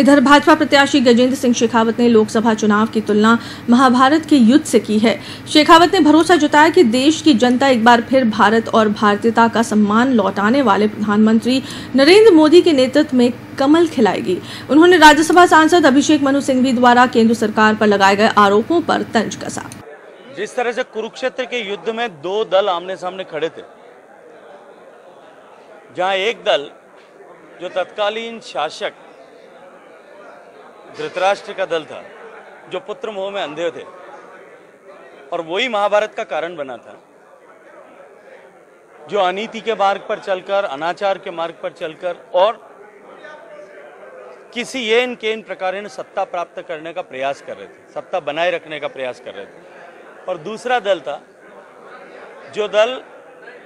इधर भाजपा प्रत्याशी गजेंद्र सिंह शेखावत ने लोकसभा चुनाव की तुलना महाभारत के युद्ध से की है। शेखावत ने भरोसा जताया कि देश की जनता एक बार फिर भारत और भारतीयता का सम्मान लौटाने वाले प्रधानमंत्री नरेंद्र मोदी के नेतृत्व में कमल खिलाएगी। उन्होंने राज्यसभा सांसद अभिषेक मनु सिंघवी द्वारा केंद्र सरकार पर लगाए गए आरोपों पर तंज कसा। जिस तरह से कुरुक्षेत्र के युद्ध में दो दल आमने सामने खड़े थे, जहां एक दल जो तत्कालीन शासक धृतराष्ट्र का दल था, जो पुत्र मोह में अंधे थे, और वही महाभारत का कारण बना था, जो अनीति के मार्ग पर चलकर, अनाचार के मार्ग पर चलकर और किसी ये इन प्रकार सत्ता प्राप्त करने का प्रयास कर रहे थे, सत्ता बनाए रखने का प्रयास कर रहे थे। और दूसरा दल था जो दल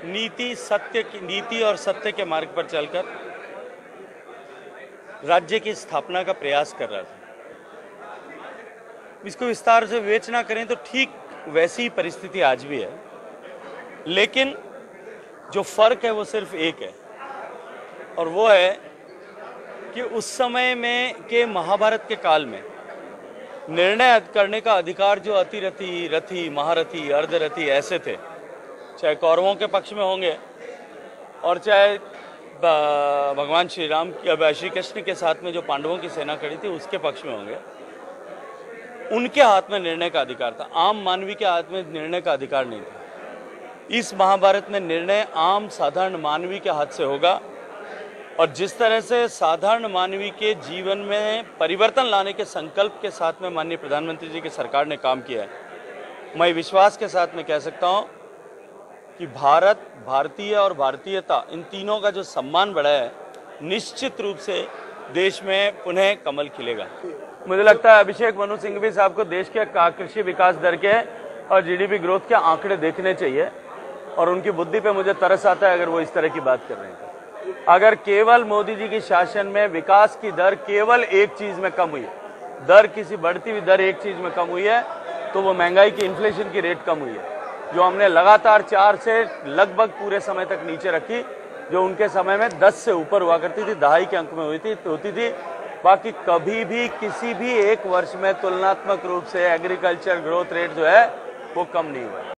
नीति और सत्य के मार्ग पर चलकर राज्य की स्थापना का प्रयास कर रहा था। इसको विस्तार से विवेचना करें तो ठीक वैसी ही परिस्थिति आज भी है, लेकिन जो फर्क है वो सिर्फ एक है, और वो है कि उस समय में के महाभारत के काल में निर्णय करने का अधिकार जो अतिरथी, रथी, महारथी, अर्धरथी ऐसे थे, चाहे कौरवों के पक्ष में होंगे और चाहे भगवान श्री कृष्ण के साथ में जो पांडवों की सेना खड़ी थी उसके पक्ष में होंगे, उनके हाथ में निर्णय का अधिकार था। आम मानवी के हाथ में निर्णय का अधिकार नहीं था। इस महाभारत में निर्णय आम साधारण मानवी के हाथ से होगा, और जिस तरह से साधारण मानवी के जीवन में परिवर्तन लाने के संकल्प के साथ में माननीय प्रधानमंत्री जी की सरकार ने काम किया है, मैं विश्वास के साथ में कह सकता हूं कि भारत, भारतीय और भारतीयता, इन तीनों का जो सम्मान बढ़ा है, निश्चित रूप से देश में पुनः कमल खिलेगा। मुझे लगता है अभिषेक मनु सिंघवी साहब को देश के कृषि विकास दर के और जीडीपी ग्रोथ के आंकड़े देखने चाहिए, और उनकी बुद्धि पे मुझे तरस आता है अगर वो इस तरह की बात कर रहे हैं। अगर केवल मोदी जी की शासन में विकास की दर केवल एक चीज में कम हुई, दर किसी बढ़ती हुई दर एक चीज में कम हुई है, तो वो महंगाई की, इन्फ्लेशन की रेट कम हुई है, जो हमने लगातार 4 से लगभग पूरे समय तक नीचे रखी, जो उनके समय में 10 से ऊपर हुआ करती थी, दहाई के अंक में होती थी। बाकी कभी भी किसी भी एक वर्ष में तुलनात्मक रूप से एग्रीकल्चर ग्रोथ रेट जो है वो कम नहीं हुआ।